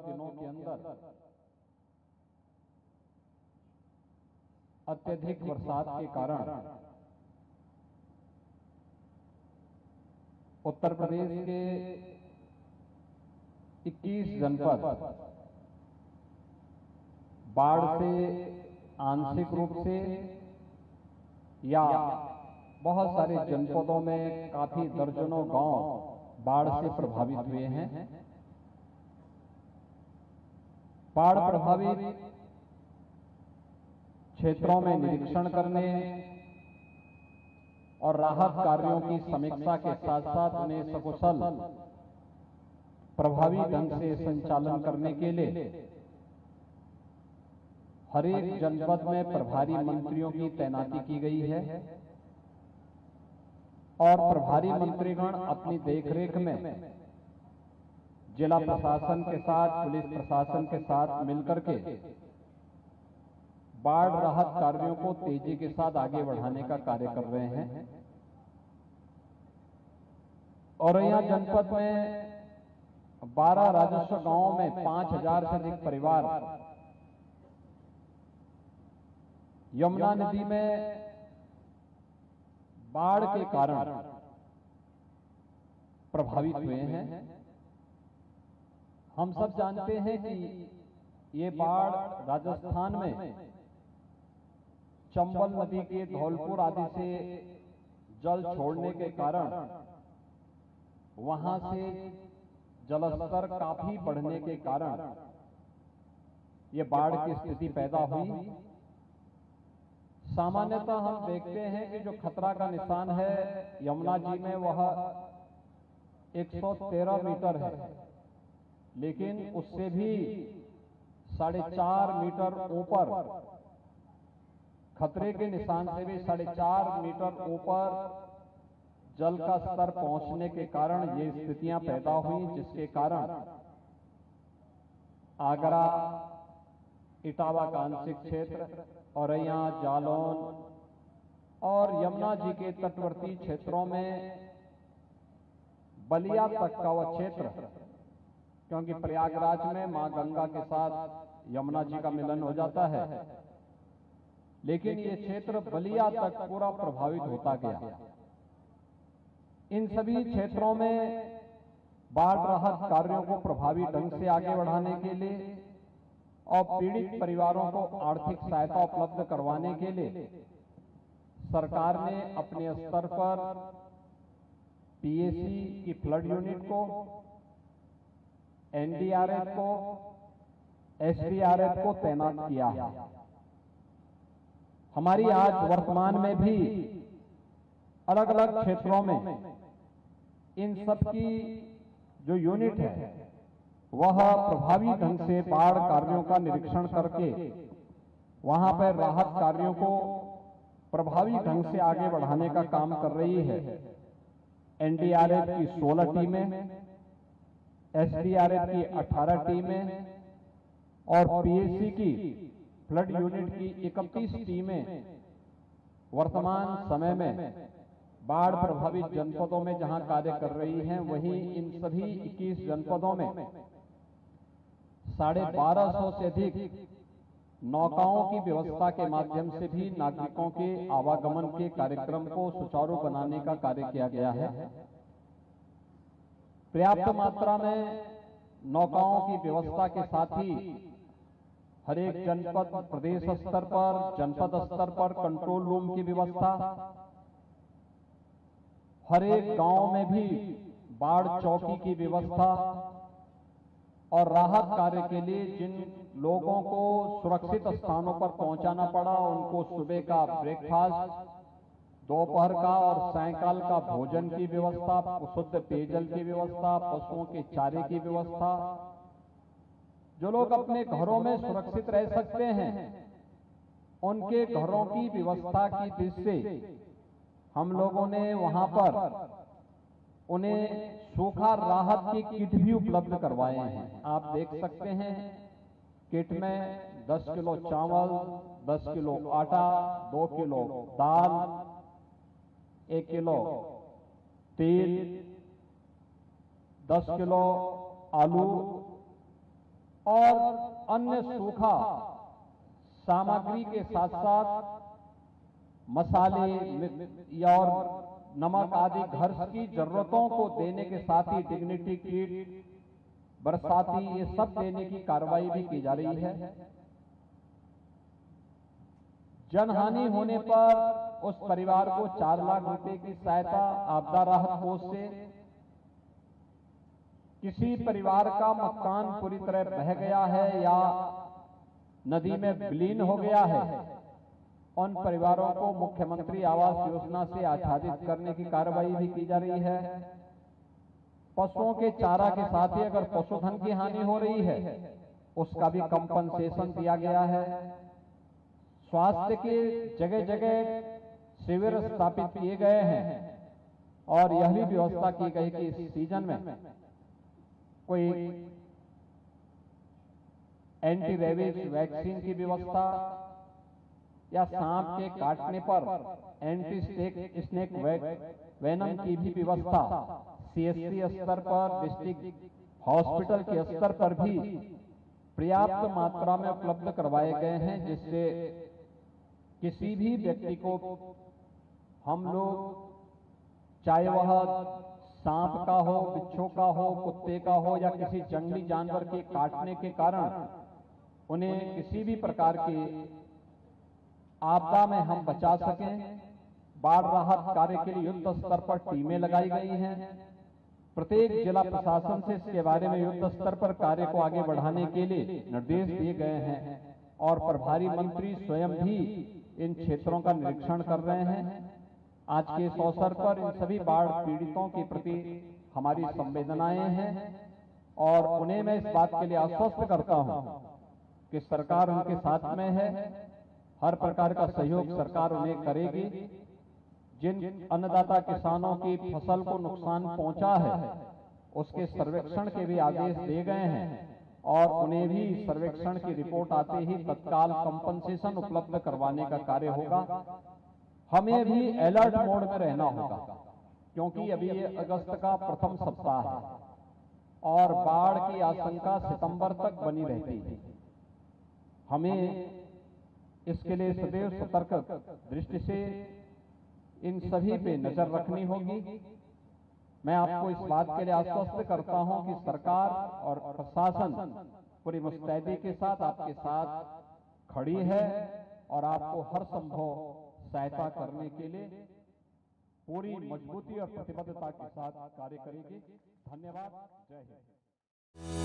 दिनों के अंदर अत्यधिक बरसात के कारण उत्तर प्रदेश के 21 जनपद बाढ़ से आंशिक रूप से या बहुत सारे जनपदों में काफी दर्जनों गांव बाढ़ से प्रभावित हुए हैं। बाढ़ प्रभावित क्षेत्रों में निरीक्षण करने और राहत कार्यों की समीक्षा के साथ साथ उन्हें सकुशल प्रभावी ढंग से संचालन करने के लिए हर एक जनपद में प्रभारी मंत्रियों की तैनाती की गई है और प्रभारी मंत्रीगण अपनी देखरेख में जिला प्रशासन के साथ, पुलिस प्रशासन के साथ मिलकर के बाढ़ राहत कार्यों को तेजी के साथ आगे बढ़ाने का कार्य कर रहे हैं। और यहाँ जनपद में 12 राजस्व गांवों में 5000 से अधिक परिवार यमुना नदी में बाढ़ के कारण प्रभावित हुए हैं। हम सब जानते हैं कि ये बाढ़ राजस्थान में चंबल नदी के धौलपुर आदि से जल छोड़ने के कारण वहां से जलस्तर काफी बढ़ने के कारण ये बाढ़ की स्थिति पैदा हुई। सामान्यतः हम देखते हैं कि जो खतरा का निशान है यमुना जी में वह 113 मीटर है, लेकिन उससे भी 4.5 मीटर ऊपर, खतरे के निशान से भी 4.5 मीटर ऊपर जल का स्तर पहुंचने के कारण ये स्थितियां पैदा हुई, जिसके कारण आगरा, इटावा का आंशिक क्षेत्र, औरैया, जालौन और यमुना जी के तटवर्ती क्षेत्रों में बलिया तक का वह क्षेत्र, क्योंकि प्रयागराज में मां गंगा के साथ यमुना जी का मिलन हो जाता है, लेकिन ये क्षेत्र बलिया तक पूरा प्रभावित होता गया। इन सभी क्षेत्रों में बाढ़ राहत कार्यों को प्रभावी ढंग से आगे बढ़ाने के लिए और पीड़ित परिवारों को आर्थिक सहायता उपलब्ध करवाने के लिए सरकार ने अपने स्तर पर पीएसी की फ्लड यूनिट को, एनडीआरएफ को, एसडीआरएफ को तैनात किया है। हमारी आज वर्तमान में भी अलग अलग क्षेत्रों में इन सब की जो यूनिट है वह प्रभावी ढंग से बाढ़ कार्यों का निरीक्षण करके वहां पर राहत कार्यों को प्रभावी ढंग से आगे बढ़ाने का काम कर रही है। एनडीआरएफ की 16 टीमें, एसडीआरएफ की 18 टीमें और पीएसी की फ्लड यूनिट की 31 टीमें वर्तमान समय में बाढ़ प्रभावित जनपदों में जहां कार्य कर रही हैं, वहीं इन सभी 21 जनपदों में 1250 से अधिक नौकाओं की व्यवस्था के माध्यम से भी नागरिकों के आवागमन के कार्यक्रम को सुचारू बनाने का कार्य किया गया है। पर्याप्त मात्रा में नौकाओं की व्यवस्था के साथ ही हर एक जनपद, प्रदेश स्तर पर, जनपद स्तर पर कंट्रोल रूम की व्यवस्था, हर एक गांव में भी बाढ़ चौकी की व्यवस्था और राहत कार्य के लिए जिन लोगों को सुरक्षित स्थानों पर पहुंचाना पड़ा उनको सुबह का ब्रेकफास्ट, दोपहर का और सायंकाल का भोजन की व्यवस्था, शुद्ध पेयजल की व्यवस्था, पशुओं के चारे की व्यवस्था, जो लोग अपने घरों में सुरक्षित रह सकते हैं उनके घरों की व्यवस्था की दृष्टि से हम लोगों ने वहां पर उन्हें सूखा राहत की किट भी उपलब्ध करवाए हैं। आप देख सकते हैं किट में 10 किलो चावल, 10 किलो आटा, 2 किलो दाल, 1 किलो तेल, 10 किलो आलू और अन्य सूखा सामग्री के साथ साथ मसाले और नमक आदि घर की जरूरतों को देने के साथ ही डिग्निटी किट, बरसाती, ये सब देने की कार्रवाई भी की जा रही है। जनहानि होने पर उस परिवार को 4 लाख रुपए की सहायता आपदा राहत कोष से, किसी परिवार का मकान पूरी तरह बह गया है या नदी में विलीन हो गया है, उन परिवारों को मुख्यमंत्री आवास योजना से आच्छादित करने की कार्रवाई भी की जा रही है। पशुओं के चारा के साथ ही अगर पशुधन की हानि हो रही है उसका भी कंपनसेशन दिया गया है। स्वास्थ्य के जगह जगह शिविर स्थापित किए गए हैं और यह भी व्यवस्था की गई कि इस सीजन में कोई एंटी रेबीज वैक्सीन की व्यवस्था या सांप के काटने पर एंटी स्नेक वेनम की भी व्यवस्था सीएससी स्तर पर, डिस्ट्रिक्ट हॉस्पिटल के स्तर पर भी पर्याप्त मात्रा में उपलब्ध करवाए गए हैं, जिससे किसी भी व्यक्ति को हम लोग, चाहे वह सांप का हो, बिच्छू का हो, कुत्ते का हो या किसी जंगली जानवर के काटने के कारण उन्हें किसी भी प्रकार की आपदा में हम बचा सकें। बाढ़ राहत कार्य के लिए युद्ध स्तर पर टीमें लगाई गई हैं। प्रत्येक जिला प्रशासन से इसके बारे में युद्ध स्तर पर कार्य को आगे बढ़ाने के लिए निर्देश दिए गए हैं और प्रभारी मंत्री स्वयं भी इन क्षेत्रों का निरीक्षण कर रहे हैं। आज के इस अवसर पर इन सभी बाढ़ पीड़ितों के प्रति हमारी संवेदनाएं हैं और उन्हें मैं इस बात के लिए आश्वस्त करता हूं कि सरकार उनके साथ में है। हर प्रकार का सहयोग सरकार उन्हें करेगी। जिन अन्नदाता किसानों की फसल को नुकसान पहुंचा है उसके सर्वेक्षण के भी आदेश दिए गए हैं और उन्हें भी सर्वेक्षण की रिपोर्ट आते ही तत्काल कंपनसेशन उपलब्ध करवाने का कार्य होगा। हमें भी अलर्ट मोड में रहना होगा क्योंकि अभी ये अगस्त का प्रथम सप्ताह है और बाढ़ की आशंका सितंबर तक बनी रहती है। हमें इसके लिए सदैव सतर्क दृष्टि से इन सभी पे नजर रखनी होगी। मैं आपको इस बात के लिए आश्वस्त करता हूं कि सरकार और प्रशासन पूरी मुस्तैदी के साथ आपके साथ खड़ी है और आपको हर संभव सहायता करने के लिए पूरी मजबूती और प्रतिबद्धता के साथ कार्य करेगी। धन्यवाद। जय हिंद।